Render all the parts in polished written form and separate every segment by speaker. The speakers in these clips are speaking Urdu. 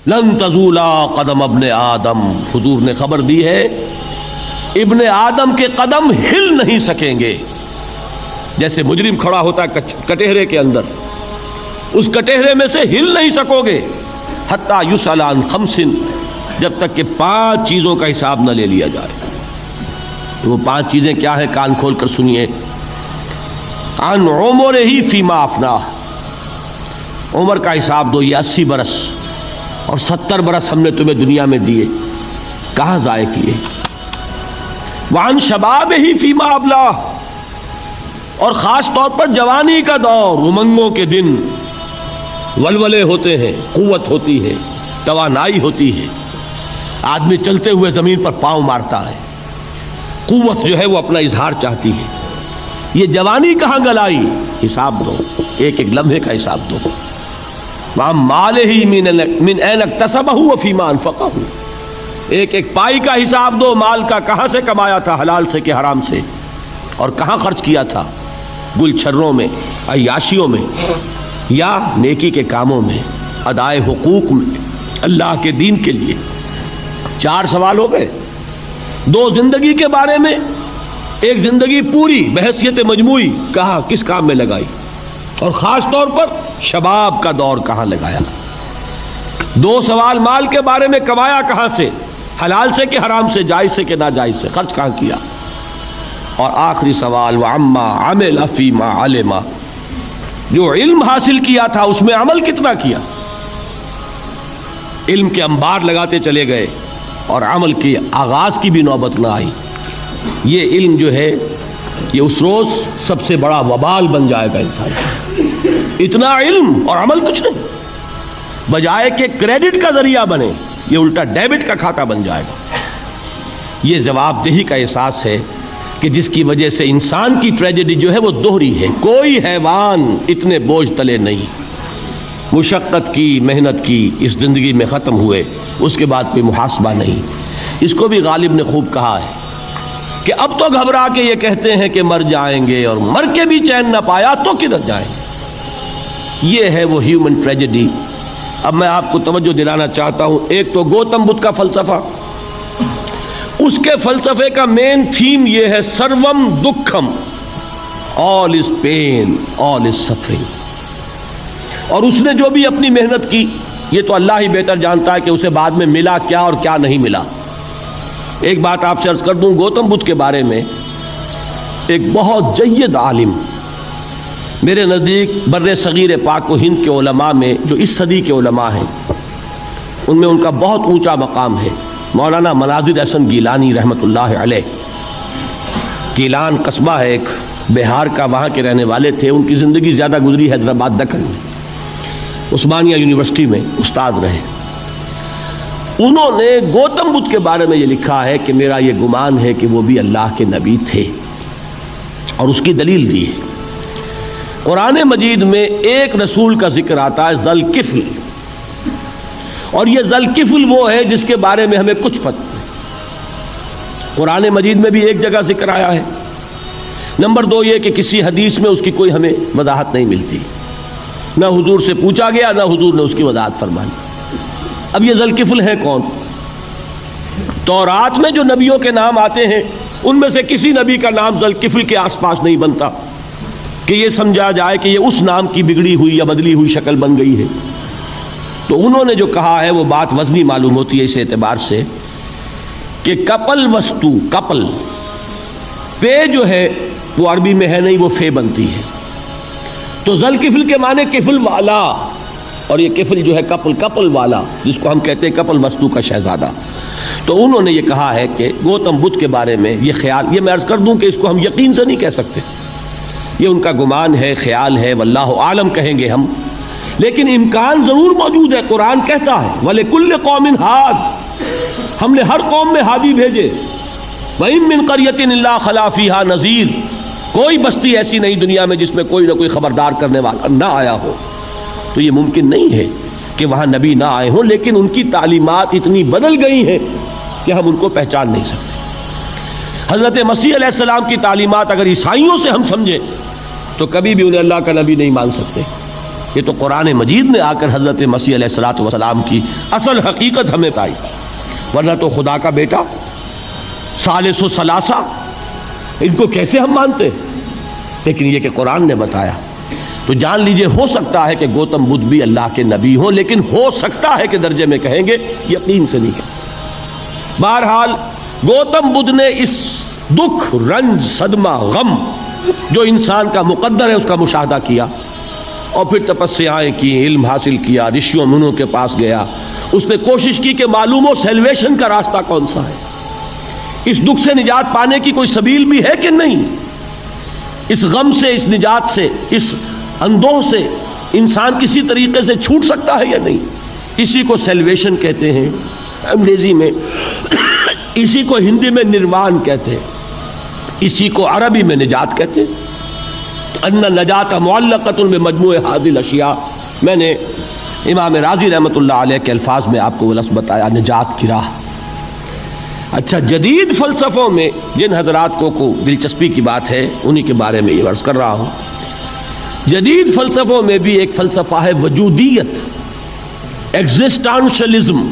Speaker 1: لن تزولا قدم ابن آدم، حضور نے خبر دی ہے ابن آدم کے قدم ہل نہیں سکیں گے. جیسے مجرم کھڑا ہوتا ہے کٹہرے کے اندر، اس کٹہرے میں سے ہل نہیں سکو گے حتی یسأل عن خمس، جب تک کہ 5 چیزوں کا حساب نہ لے لیا جائے. وہ 5 چیزیں کیا ہیں؟ کان کھول کر سنیے. عن عمرہ فیما افناہ، عمر کا حساب دو، یہ 80 برس اور 70 برس ہم نے تمہیں دنیا میں دیے، کہاں ضائع کیے. وعن شبابہ فیما ابلاہ، اور خاص طور پر جوانی کا دور، امنگوں کے دن، ولولے ہوتے ہیں، قوت ہوتی ہے، توانائی ہوتی ہے، آدمی چلتے ہوئے زمین پر پاؤں مارتا ہے، قوت جو ہے وہ اپنا اظہار چاہتی ہے. یہ جوانی کہاں گلائی؟ حساب دو، ایک ایک لمحے کا حساب دو. وعن مالہ من این اکتسبہ وفیما انفقہ، ایک ایک پائی کا حساب دو، مال کا کہاں سے کمایا تھا، حلال سے کہ حرام سے، اور کہاں خرچ کیا تھا، گل چھروں میں، عیاشیوں میں، یا نیکی کے کاموں میں، ادائے حقوق میں، اللہ کے دین کے لیے. 4 سوال ہو گئے. 2 زندگی کے بارے میں، ایک زندگی پوری بحیثیت مجموعی کہاں کس کام میں لگائی، اور خاص طور پر شباب کا دور کہاں لگایا. 2 سوال مال کے بارے میں، کمایا کہاں سے، حلال سے کہ حرام سے، جائز سے کہ ناجائز سے، خرچ کہاں کیا. اور آخری سوال وعما عمل فیما علم، جو علم حاصل کیا تھا اس میں عمل کتنا کیا. علم کے انبار لگاتے چلے گئے اور عمل کے آغاز کی بھی نوبت نہ آئی. یہ علم جو ہے یہ اس روز سب سے بڑا وبال بن جائے گا انسان. اتنا علم اور عمل کچھ نہیں، بجائے کہ کریڈٹ کا ذریعہ بنے یہ الٹا ڈیبٹ کا کھاتا بن جائے گا. یہ جواب دہی کا احساس ہے کہ جس کی وجہ سے انسان کی ٹریجڈی جو ہے وہ دوہری ہے. کوئی حیوان اتنے بوجھ تلے نہیں، مشقت کی، محنت کی، اس زندگی میں ختم ہوئے، اس کے بعد کوئی محاسبہ نہیں. اس کو بھی غالب نے خوب کہا ہے کہ اب تو گھبرا کے یہ کہتے ہیں کہ مر جائیں گے، اور مر کے بھی چین نہ پایا تو کدھر جائیں گے. یہ ہے وہ ہیومن ٹریجڈی. اب میں آپ کو توجہ دلانا چاہتا ہوں، ایک تو گوتم بدھ کا فلسفہ، اس کے فلسفے کا مین تھیم یہ ہے سروم دکھم، آل از پین، آل از سفرنگ. اور اس نے جو بھی اپنی محنت کی یہ تو اللہ ہی بہتر جانتا ہے کہ اسے بعد میں ملا کیا اور کیا نہیں ملا. ایک بات آپ سے عرض کر دوں گوتم بدھ کے بارے میں، ایک بہت جید عالم میرے نزدیک بر صغیر پاک و ہند کے علماء میں، جو اس صدی کے علماء ہیں، ان میں ان کا بہت اونچا مقام ہے، مولانا مناظر احسن گیلانی رحمۃ اللہ علیہ. گیلان قصبہ ہے ایک بہار کا، وہاں کے رہنے والے تھے. ان کی زندگی زیادہ گزری حیدرآباد دکن میں، عثمانیہ یونیورسٹی میں استاد رہے. انہوں نے گوتم بدھ کے بارے میں یہ لکھا ہے کہ میرا یہ گمان ہے کہ وہ بھی اللہ کے نبی تھے، اور اس کی دلیل دی ہے. قرآن مجید میں ایک رسول کا ذکر آتا ہے، ذوالکفل، اور یہ ذوالکفل وہ ہے جس کے بارے میں ہمیں کچھ پتہ نہیں. قرآن مجید میں بھی ایک جگہ ذکر آیا ہے. نمبر 2 یہ کہ کسی حدیث میں اس کی کوئی ہمیں وضاحت نہیں ملتی، نہ حضور سے پوچھا گیا، نہ حضور نے اس کی وضاحت فرمائی. اب یہ ذوالکفل ہے کون؟ تورات میں جو نبیوں کے نام آتے ہیں ان میں سے کسی نبی کا نام ذوالکفل کے آس پاس نہیں بنتا کہ یہ سمجھا جائے کہ یہ اس نام کی بگڑی ہوئی یا بدلی ہوئی شکل بن گئی ہے. تو انہوں نے جو کہا ہے وہ بات وزنی معلوم ہوتی ہے اس اعتبار سے کہ کپل وستو، کپل پے جو ہے وہ عربی میں ہے نہیں، وہ فے بنتی ہے. تو ذوالکفل کے معنی کفل والا، اور یہ کفل جو ہے کپل، کپل والا، جس کو ہم کہتے ہیں کپل وستو کا شہزادہ. تو انہوں نے یہ کہا ہے کہ گوتم بدھ کے بارے میں یہ خیال، یہ میں عرض کر دوں کہ اس کو ہم یقین سے نہیں کہہ سکتے، یہ ان کا گمان ہے، خیال ہے، واللہ عالم کہیں گے ہم، لیکن امکان ضرور موجود ہے. قرآن کہتا ہے وَلِكُلِّ قَوْمٍ ہاد، ہم نے ہر قوم میں ہادی بھیجے. وَإِن مِّن قَرْيَةٍ إِلَّا خَلَا فِيهَا نَذِيرٌ، کوئی بستی ایسی نہیں دنیا میں جس میں کوئی نہ کوئی خبردار کرنے والا نہ آیا ہو. تو یہ ممکن نہیں ہے کہ وہاں نبی نہ آئے ہوں، لیکن ان کی تعلیمات اتنی بدل گئی ہیں کہ ہم ان کو پہچان نہیں سکتے. حضرت مسیح علیہ السلام کی تعلیمات اگر عیسائیوں سے ہم سمجھیں تو کبھی بھی انہیں اللہ کا نبی نہیں مان سکتے. یہ تو قرآن مجید نے آ کر حضرت مسیح علیہ الصلوۃ والسلام کی اصل حقیقت ہمیں بتائی، ورنہ تو خدا کا بیٹا ثالث و ثلاثہ ان کو کیسے ہم مانتے؟ لیکن یہ کہ قرآن نے بتایا تو جان لیجئے ہو سکتا ہے کہ گوتم بدھ بھی اللہ کے نبی ہوں، لیکن ہو سکتا ہے کہ درجے میں کہیں گے، یقین سے نہیں کہیں۔ بہرحال گوتم بدھ نے اس دکھ، رنج، صدمہ، غم جو انسان کا مقدر ہے اس کا مشاہدہ کیا، اور پھر تپسیائیں کی، علم حاصل کیا، رشیوں منوں کے پاس گیا، اس نے کوشش کی کہ معلوم ہو سیلویشن کا راستہ کون سا ہے، اس دکھ سے نجات پانے کی کوئی سبیل بھی ہے کہ نہیں، اس غم سے، اس نجات سے، اس اندوہ سے انسان کسی طریقے سے چھوٹ سکتا ہے یا نہیں۔ اسی کو سیلویشن کہتے ہیں انگریزی میں، اسی کو ہندی میں نروان کہتے ہیں، اسی کو عربی میں نجات کہتے ہیں۔ ان النجات معلقۃ بمجموع هذه الاشیاء، میں نے امام رازی رحمۃ اللہ علیہ کے الفاظ میں آپ کو وہ لفظ بتایا، نجات کی راہ۔ اچھا، جدید فلسفوں میں جن حضرات کو دلچسپی کی بات ہے انہی کے بارے میں یہ عرض کر رہا ہوں، جدید فلسفوں میں بھی ایک فلسفہ ہے وجودیت، ایگزسٹانشلزم۔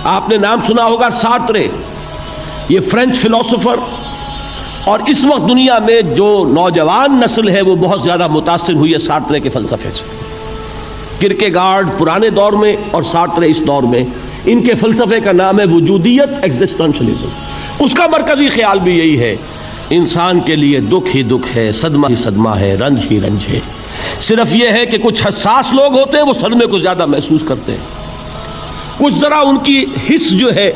Speaker 1: آپ نے نام سنا ہوگا سارترے، یہ فرینچ فلسفر، اور اس وقت دنیا میں جو نوجوان نسل ہے وہ بہت زیادہ متاثر ہوئی ہے سارترے کے فلسفے سے۔ کرکیگارڈ پرانے دور میں اور سارترے اس دور میں، ان کے فلسفے کا نام ہے وجودیت، ایگزسٹانشلزم۔ اس کا مرکزی خیال بھی یہی ہے، انسان کے لیے دکھ ہی دکھ ہے، صدمہ ہی صدمہ ہے، رنج ہی رنج ہے۔ صرف یہ ہے کہ کچھ حساس لوگ ہوتے ہیں وہ صدمے کو زیادہ محسوس کرتے ہیں، کچھ ذرا ان کی حس جو ہے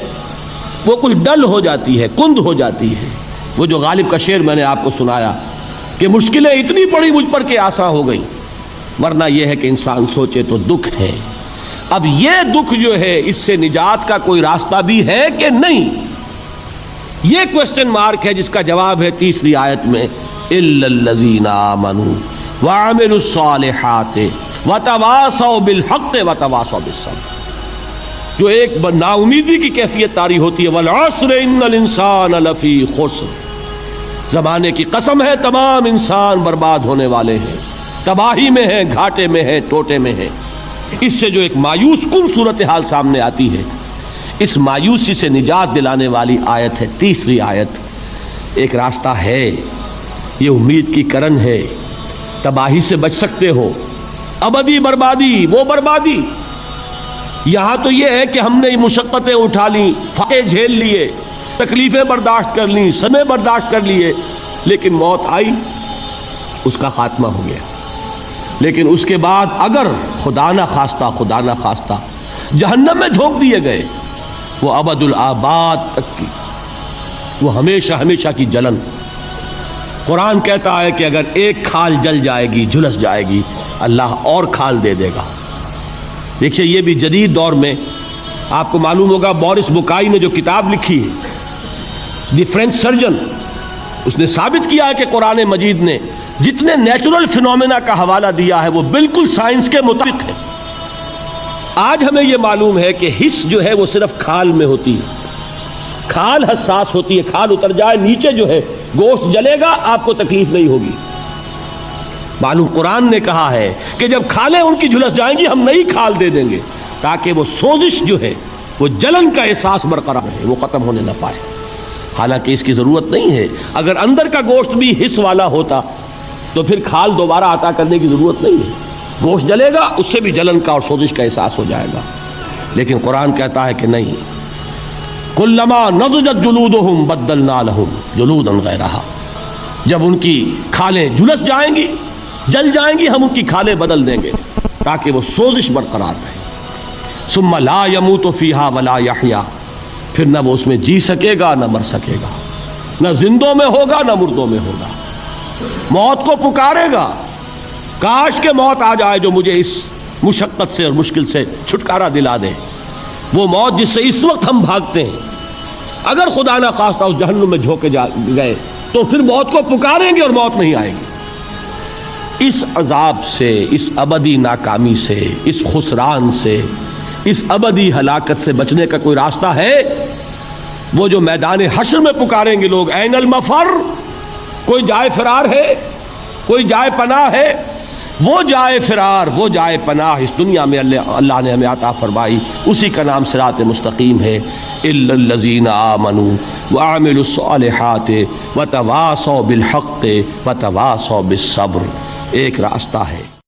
Speaker 1: وہ کچھ ڈل ہو جاتی ہے، کند ہو جاتی ہے۔ وہ جو غالب کا شعر میں نے آپ کو سنایا کہ مشکلیں اتنی پڑی مجھ پر کہ آساں ہو گئی، ورنہ یہ ہے کہ انسان سوچے تو دکھ ہے۔ اب یہ دکھ جو ہے اس سے نجات کا کوئی راستہ بھی ہے کہ نہیں، یہ کوسچن مارک ہے، جس کا جواب ہے تیسری آیت میں اِلَّا الَّذِينَ آمَنُوا وَعَمِلُوا الصَّالِحَاتِ وَتَوَاصَوْا بِالْحَقِّ وَتَوَاصَوْا بِالصَّبْرِ۔ جو ایک نا امیدی کی کیفیت طاری ہوتی ہے، وَالْعَصْرِ إِنَّ الْإِنسَانَ لَفِي خُسْرٍ، زمانے کی قسم ہے تمام انسان برباد ہونے والے ہیں، تباہی میں ہیں، گھاٹے میں ہیں، ٹوٹے میں ہیں۔ اس سے جو ایک مایوس کن صورتحال سامنے آتی ہے، اس مایوسی سے نجات دلانے والی آیت ہے تیسری آیت۔ ایک راستہ ہے، یہ امید کی کرن ہے، تباہی سے بچ سکتے ہو، ابدی بربادی، وہ بربادی۔ یہاں تو یہ ہے کہ ہم نے مشقتیں اٹھا لیں، فاقے جھیل لیے، تکلیفیں برداشت کر لیں، صدمے برداشت کر لیے، لیکن موت آئی، اس کا خاتمہ ہو گیا۔ لیکن اس کے بعد اگر خدا نہ خواستہ جہنم میں جھونک دیے گئے، وہ ابد الآباد تک کی، وہ ہمیشہ ہمیشہ کی جلن۔ قرآن کہتا ہے کہ اگر ایک کھال جل جائے گی، جھلس جائے گی، اللہ اور کھال دے دے گا۔ دیکھیے یہ بھی جدید دور میں آپ کو معلوم ہوگا، بورس بکائی نے جو کتاب لکھی ہے دی فرینچ سرجن، اس نے ثابت کیا ہے کہ قرآن مجید نے جتنے نیچرل فینومینا کا حوالہ دیا ہے وہ بالکل سائنس کے مطابق ہے۔ آج ہمیں یہ معلوم ہے کہ حس جو ہے وہ صرف کھال میں ہوتی ہے، کھال حساس ہوتی ہے، کھال اتر جائے نیچے جو ہے گوشت جلے گا، آپ کو تکلیف نہیں ہوگی۔ معلوم قرآن نے کہا ہے کہ جب کھالیں ان کی جھلس جائیں گی ہم نئی کھال دے دیں گے، تاکہ وہ سوزش جو ہے، وہ جلن کا احساس برقرار رہے، وہ ختم ہونے نہ پائے۔ حالانکہ اس کی ضرورت نہیں ہے، اگر اندر کا گوشت بھی حس والا ہوتا تو پھر کھال دوبارہ عطا کرنے کی ضرورت نہیں ہے، گوشت جلے گا، اس سے بھی جلن کا اور سوزش کا احساس ہو جائے گا۔ لیکن قرآن کہتا ہے کہ نہیں، کلما نضجت جلودہم بدلنا لہم جلودا غیرہا، جب ان کی کھالیں جھلس جائیں گی، جل جائیں گی، ہم ان کی کھالیں بدل دیں گے تاکہ وہ سوزش برقرار رہے۔ ثم لا يموت فيها ولا يحيا، پھر نہ وہ اس میں جی سکے گا نہ مر سکے گا، نہ زندوں میں ہوگا نہ مردوں میں ہوگا۔ موت کو پکارے گا، کاش کہ موت آ جائے جو مجھے اس مشقت سے اور مشکل سے چھٹکارا دلا دے۔ وہ موت جس سے اس وقت ہم بھاگتے ہیں، اگر خدا نہ خواستہ اس جہنم میں جھونکے گئے تو پھر موت کو پکاریں گے اور موت نہیں آئے گی۔ اس عذاب سے، اس ابدی ناکامی سے، اس خسران سے، اس ابدی ہلاکت سے بچنے کا کوئی راستہ ہے؟ وہ جو میدان حشر میں پکاریں گے لوگ، این المفر، کوئی جائے فرار ہے، کوئی جائے پناہ ہے؟ وہ جائے فرار، وہ جائے پناہ اس دنیا میں اللہ نے ہمیں عطا فرمائی، اسی کا نام صراط مستقیم ہے۔ الا الذین آمنوا وعملوا الصالحات وتواصوا بالحق وتواصوا بالصبر، ایک راستہ ہے۔